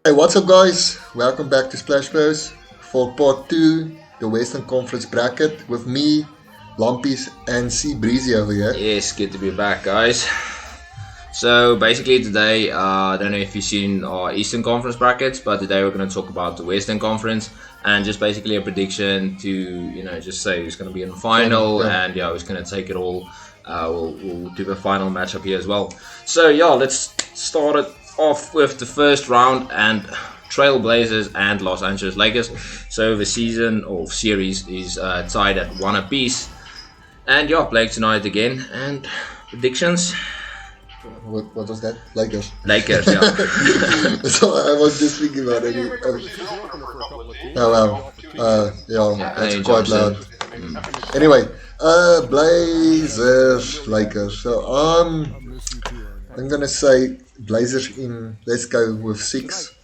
Hey, what's up, guys? Welcome back to Splash Bros for part 2, the Western Conference bracket with me, Lampies, and Cbreezy over here. Yes, good to be back, guys. So basically today, I don't know if you've seen our Eastern Conference brackets, but today we're going to talk about the Western Conference and just basically a prediction to just say who's going to be in the final and who's going to take it all. We'll do the final matchup here as well. So let's start it off with the first round and Trailblazers and Los Angeles Lakers. So the season or series is tied at 1 apiece. And playing tonight again. And predictions? What was that? Lakers. Lakers, yeah. So I was just thinking about it. That's quite loud. Anyway, Blazers, Lakers. So I'm gonna say Blazers in. Let's go with 6.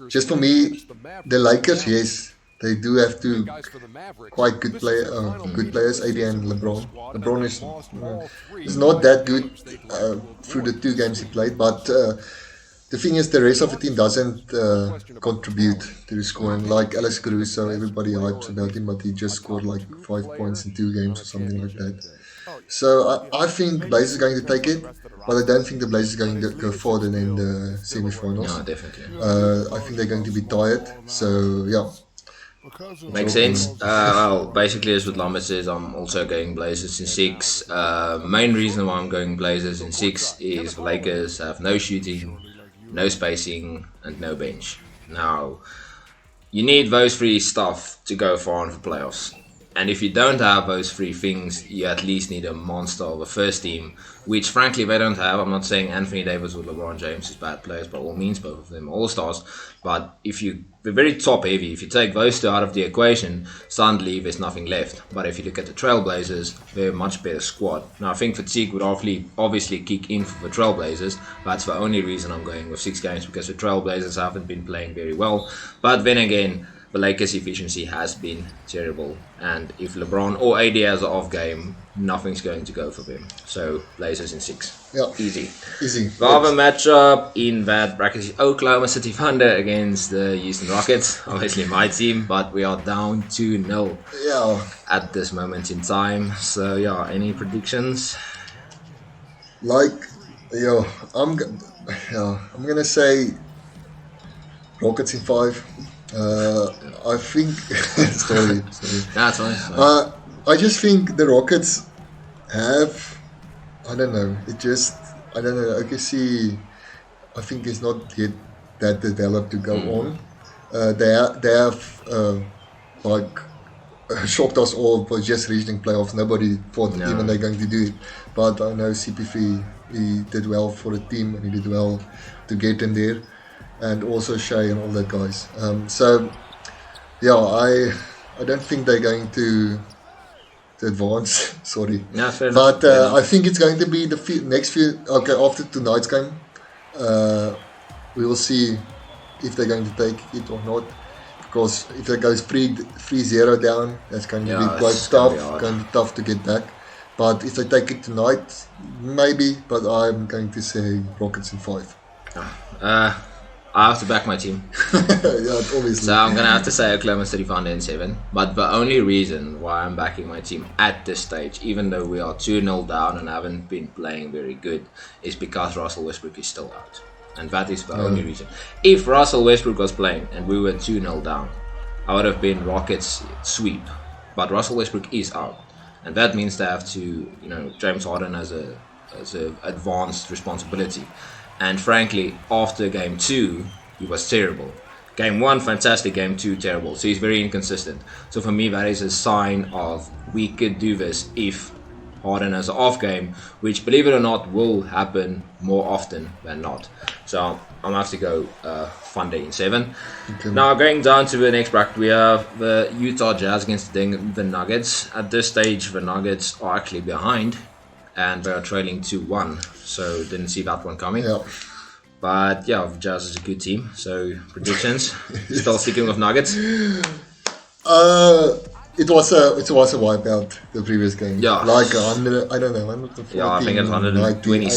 Just for me, the Lakers, yes, they do have two quite good players, AD and LeBron. LeBron is not that good through the 2 games he played, but the thing is, the rest of the team doesn't contribute to the scoring. Like Alex Caruso, everybody hypes about him, but he just scored like 5 points in 2 games or something like that. So I think Blazers is going to take it, but I don't think the Blazers are going to go further than the semi-finals. No, definitely. I think they're going to be tired. So yeah. Makes sense. Well, basically, as what Lambert says, I'm also going Blazers in 6. Main reason why I'm going Blazers in 6 is the Lakers have no shooting, no spacing, and no bench. Now, you need those 3 stuff to go far in the playoffs. And if you don't have those 3 things, you at least need a monster of a first team, which frankly they don't have. I'm not saying Anthony Davis or LeBron James is bad players by all means, both of them are all-stars. But they're very top heavy. If you take those 2 out of the equation, suddenly there's nothing left. But if you look at the Trailblazers, they're a much better squad. Now I think fatigue would obviously kick in for the Trailblazers. That's the only reason I'm going with 6 games, because the Trailblazers haven't been playing very well. But then again, the Lakers' efficiency has been terrible, and if LeBron or AD has an off game, nothing's going to go for them. So Blazers in 6. Yeah. Easy. The other matchup in that bracket is Oklahoma City Thunder against the Houston Rockets. Obviously my team, but we are down 2-0 at this moment in time. So any predictions? I'm gonna say Rockets in 5. I think. sorry. That's fine. I just think the Rockets have. I don't know. I don't know. I think it's not yet that developed to go on. They have shocked us all for just reaching playoffs. Nobody thought even they're going to do it. But I know CP3, he did well for the team and he did well to get them there. And also Shea and all that guys. I don't think they're going to advance. Sorry, but I think it's going to be the next few. Okay, after tonight's game, we will see if they're going to take it or not. Because if it goes 3-0 down, that's going to be quite tough. Going to be tough to get back. But if they take it tonight, maybe. But I'm going to say Rockets in 5. I have to back my team. Obviously. So I'm going to have to say Oklahoma City Thunder in 7. But the only reason why I'm backing my team at this stage, even though we are 2-0 down and haven't been playing very good, is because Russell Westbrook is still out. And that is the only reason. If Russell Westbrook was playing and we were 2-0 down, I would have been Rockets sweep. But Russell Westbrook is out. And that means they have to, James Harden has a advanced responsibility. And frankly, after game 2, he was terrible. Game 1, fantastic. Game 2, terrible. So he's very inconsistent. So for me, that is a sign of we could do this if Harden has an off game, which, believe it or not, will happen more often than not. So I'm going to have to go Thunder in 7. Okay. Now, going down to the next bracket, we have the Utah Jazz against the Nuggets. At this stage, the Nuggets are actually behind, and they are trailing 2-1. So didn't see that one coming. Yeah. But the Jazz is a good team. So predictions? Still sticking with Nuggets? It was a wipeout the previous game. Yeah. Like 100, I don't know, 140. Yeah, I think it's 120,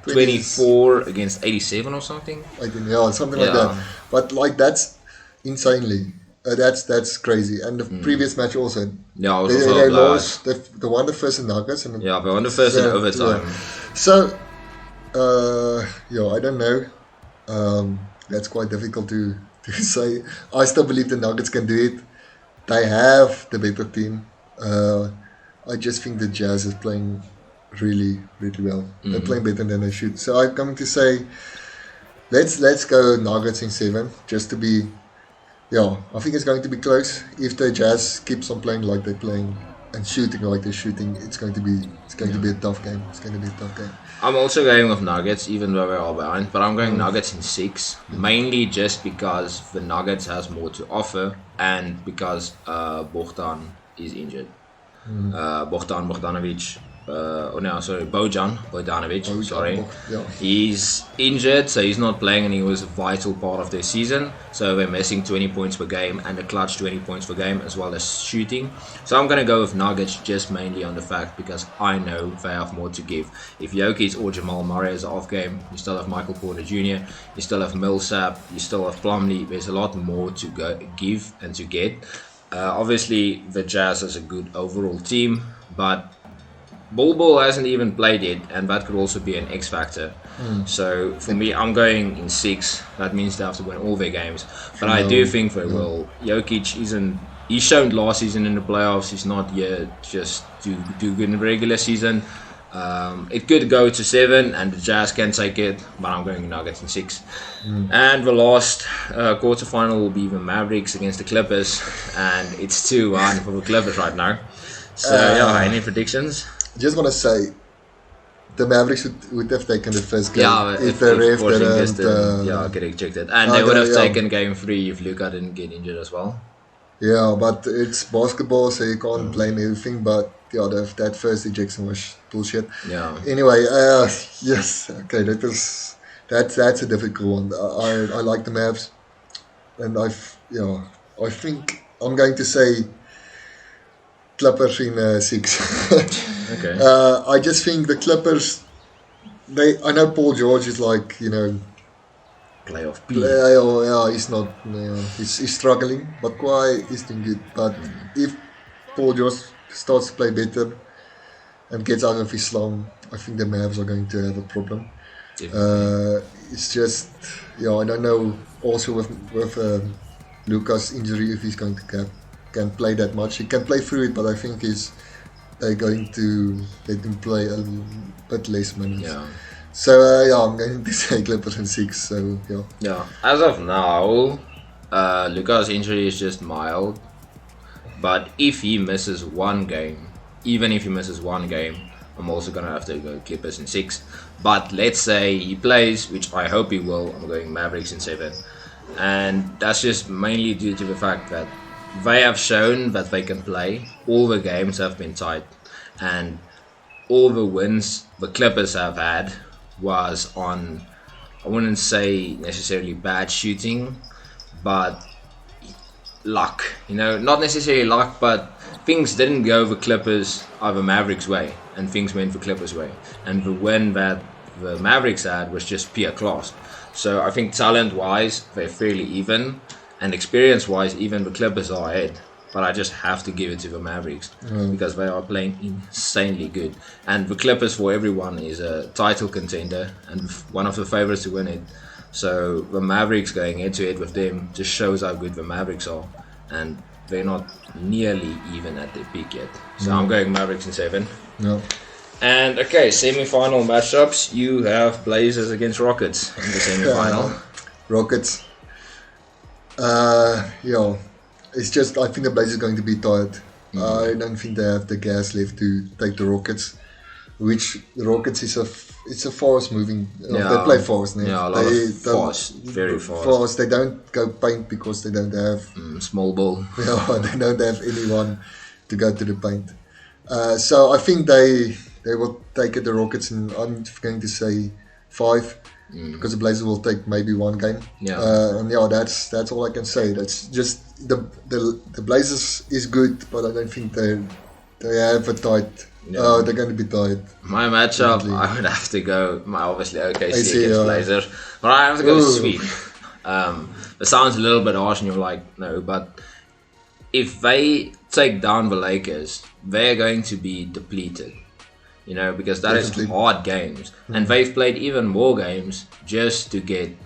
24 against 87 or something. I think, yeah, something like that. But like that's insanely. That's crazy. And the previous match also. Yeah, it was they, also they a blowout. lost. They won the first in Nuggets. And Yeah, they won the first in overtime. So, I don't know. That's quite difficult to say. I still believe the Nuggets can do it. They have the better team. I just think the Jazz is playing really, really well. They're playing better than they should. So I'm coming to say, let's go Nuggets in 7, just to be. Yeah, I think it's going to be close. If the Jazz keeps on playing like they're playing and shooting like they're shooting, it's going to be a tough game. It's going to be a tough game. I'm also going with Nuggets, even though we're all behind, but I'm going Nuggets in 6, mainly just because the Nuggets has more to offer and because Bogdan is injured. Bogdanovic. Bogdanovic, sorry. He's injured, so he's not playing, and he was a vital part of their season. So we're missing 20 points per game and a clutch 20 points per game, as well as shooting. So I'm going to go with Nuggets just mainly on the fact because I know they have more to give. If Jokic or Jamal Murray is off game, you still have Michael Porter Jr., you still have Millsap, you still have Plumlee. There's a lot more to give and to get. Obviously, the Jazz is a good overall team, but Bol hasn't even played yet, and that could also be an X factor. So for me, I'm going in 6. That means they have to win all their games, but I do think they will. Jokic isn't. He's shown last season in the playoffs. He's not yet just to do good in the regular season. It could go to 7, and the Jazz can take it, but I'm going Nuggets in 6. And the last quarterfinal will be the Mavericks against the Clippers, and it's 2-1 for the Clippers right now. So any predictions? Just want to say, the Mavericks would have taken the first game if the ref didn't get ejected, and they would have taken game 3 if Luka didn't get injured as well. Yeah, but it's basketball, so you can't blame everything. But that first ejection was bullshit. Yeah. Anyway, yes, okay, that's a difficult one. I like the Mavs, and I think I'm going to say Clippers in 6. Okay. I just think the Clippers. I know Paul George is like playoff. He's not. He's struggling, but Kawhi is doing good. But if Paul George starts to play better and gets out of his slump, I think the Mavs are going to have a problem. It's just I don't know. Also with Luka's injury, if he's going to can play that much. He can play through it, but I think they're going to let him play a bit less minutes. Yeah. So I'm going to say Clippers in 6. So Yeah. As of now, Luka's injury is just mild, but if he misses one game, I'm also gonna have to go Clippers in 6. But let's say he plays, which I hope he will. I'm going Mavericks in 7, and that's just mainly due to the fact that they have shown that they can play. All the games have been tight, and all the wins the Clippers have had was on, I wouldn't say necessarily bad shooting, but luck. Not necessarily luck, but things didn't go the Clippers or the Mavericks way, and things went the Clippers way. And the win that the Mavericks had was just pure class. So I think talent-wise, they're fairly even. And experience-wise, even the Clippers are ahead. But I just have to give it to the Mavericks because they are playing insanely good. And the Clippers, for everyone, is a title contender and one of the favorites to win it. So the Mavericks going head-to-head with them just shows how good the Mavericks are. And they're not nearly even at their peak yet. So I'm going Mavericks in 7. No. And okay, semi-final matchups. You have Blazers against Rockets in the semi-final. Rockets. It's just I think the Blazers are going to be tired. I don't think they have the gas left to take the Rockets. Which the Rockets is a fast moving. They play fast. Yeah, a lot of fast, very fast. They don't go paint because they don't have small ball. They don't have anyone to go to the paint. So I think they will take it the Rockets, and I'm going to say 5. Because the Blazers will take maybe one game. That's all I can say. That's just the Blazers is good, but I don't think they're They have a tight. Yeah. Oh, they're going to be tight. My matchup, Definitely. I would have to go, obviously OKC AC, against yeah. Blazers, but I have to go Ooh. sweep. It sounds a little bit harsh and you're like, no, but if they take down the Lakers, they're going to be depleted. You know, because that Definitely. is hard games. And they've played even more games just to get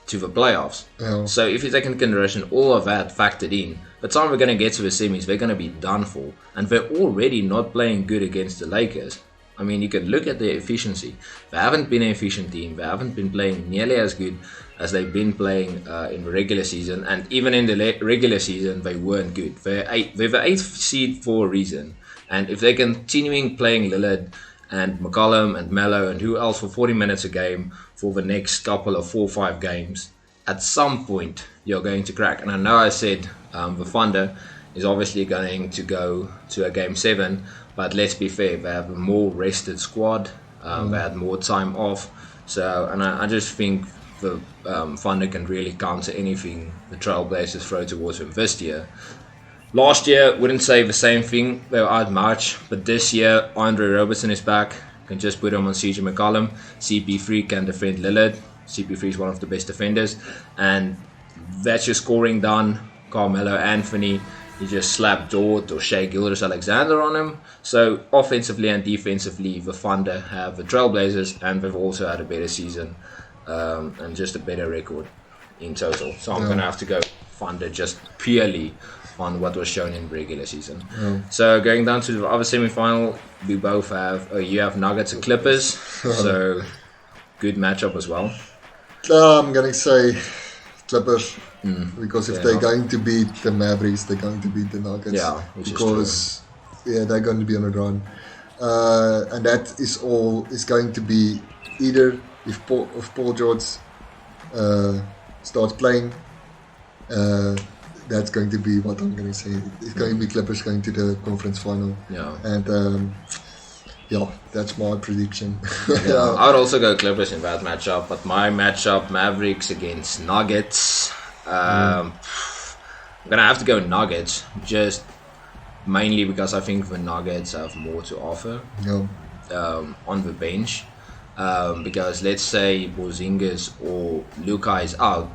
to the playoffs. Yeah. So if you take into consideration all of that factored in, by the time we're going to get to the semis, they're going to be done for. And they're already not playing good against the Lakers. I mean, you can look at their efficiency. They haven't been an efficient team. They haven't been playing nearly as good as they've been playing in the regular season. And even in the regular season, they weren't good. They're the 8th seed for a reason. And if they're continuing playing Lillard and McCollum and Melo and who else for 40 minutes a game for the next couple of 4 or 5 games, at some point you're going to crack. And I know I said the Thunder is obviously going to go to a game 7, but let's be fair, they have a more rested squad. They had more time off. So, and I just think the Thunder can really counter anything the Trailblazers throw towards them this year. Last year, wouldn't say the same thing. They were outmatched. But this year, Andre Robertson is back. Can just put him on CJ McCollum. CP3 can defend Lillard. CP3 is one of the best defenders. And that's your scoring done. Carmelo Anthony, he just slapped Dort or Shea Gilgeous-Alexander on him. So offensively and defensively, the Thunder have the Trailblazers, and they've also had a better season and just a better record in total. So I'm going to have to go Thunder just purely on what was shown in regular season. So going down to the other semi-final, we both have, you have Nuggets and Clippers, so good matchup as well. I'm going to say Clippers, because if they're going to beat the Mavericks, they're going to beat the Nuggets. Yeah, which because they're going to be on a run. And that is going to be either if Paul George starts playing, that's going to be what I'm going to say. It's going to be Clippers going to the conference final. Yeah. And that's my prediction. Yeah, I would also go Clippers in that matchup, but my matchup, Mavericks against Nuggets. I'm gonna have to go Nuggets, just mainly because I think the Nuggets have more to offer on the bench. Because let's say Porzingis or Luka is out,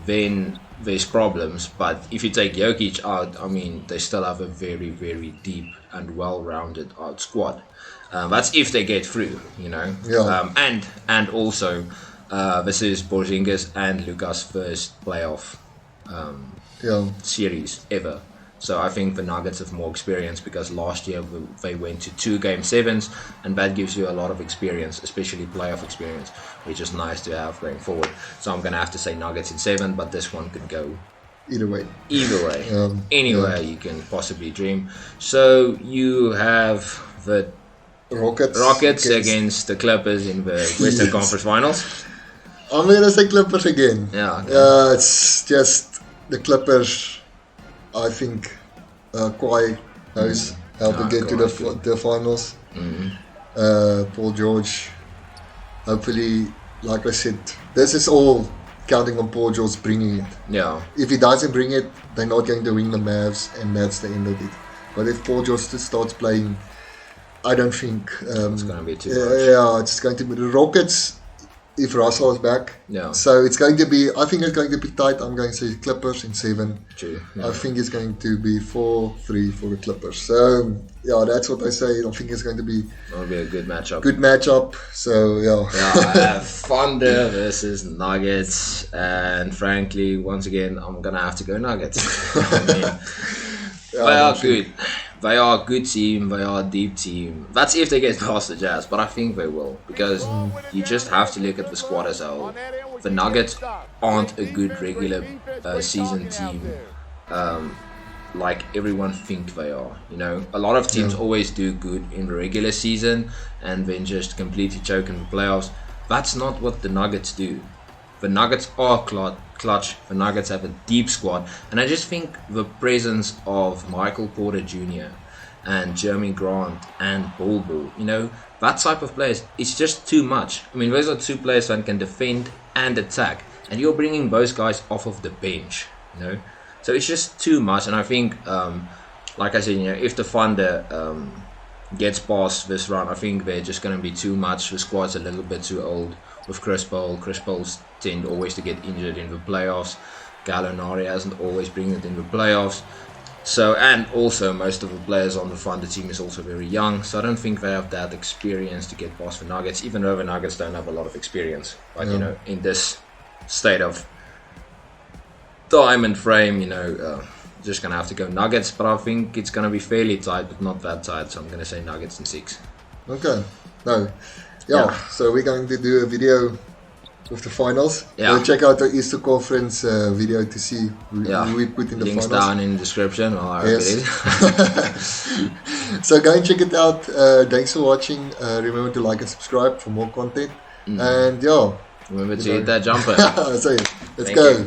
then there's problems. But if you take Jokic out, I mean, they still have a very, very deep and well-rounded out squad. That's if they get through, you know. Yeah. And also, this is Porzingis and Luka's first playoff series ever. So I think the Nuggets have more experience because last year they went to 2 Game 7s, and that gives you a lot of experience, especially playoff experience, which is nice to have going forward. So I'm going to have to say Nuggets in 7, but this one could go Either way. Anywhere you can possibly dream. So you have the Rockets against the Clippers in the Western Conference Finals. I'm going to say Clippers again. Yeah. Okay. It's just the Clippers. I think Kawhi knows how to get to the finals. Paul George, hopefully, like I said, this is all counting on Paul George bringing it. Yeah. If he doesn't bring it, they're not going to win the Mavs, and that's the end of it. But if Paul George starts playing, I don't think it's going to be too much. Yeah, it's going to be the Rockets. If Russell is back, so it's going to be. I think it's going to be tight. I'm going to say Clippers in 7. True. Yeah. I think it's going to be 4-3 for the Clippers. So that's what I say. I think it's going to be. It'll be a good matchup. So I have Thunder versus Nuggets, and frankly, once again, I'm gonna have to go Nuggets. They are good. They are a good team. They are a deep team. That's if they get past the Jazz, but I think they will, because you just have to look at the squad as a whole. The Nuggets aren't a good regular season team like everyone think they are. You know, a lot of teams always do good in the regular season and then just completely choke in the playoffs. That's not what the Nuggets do. The Nuggets are clutch. The Nuggets have a deep squad, and I just think the presence of Michael Porter Jr. and Jeremy Grant and Bol Bol, you know, that type of players, it's just too much. I mean, those are 2 players that can defend and attack, and you're bringing those guys off of the bench, you know. So it's just too much, and I think like I said, if the Thunder gets past this run, I think they're just going to be too much. The squad's a little bit too old with Chris Paul's tend always to get injured in the playoffs. Gallinari hasn't always bring it in the playoffs. So, and also most of the players on the Thunder team is also very young, so I don't think they have that experience to get past the Nuggets, even though the Nuggets don't have a lot of experience. But in this state of time and frame, just gonna have to go Nuggets. But I think it's gonna be fairly tight, but not that tight. So I'm gonna say Nuggets in 6. Okay. No. Yeah. So we're going to do a video with the finals. Yeah. Go check out our Easter Conference video to see who we put in the Links finals. down in the description. Yes. So go and check it out. Thanks for watching. Remember to like and subscribe for more content. And remember to hit that jumper. So let's Thank go. you.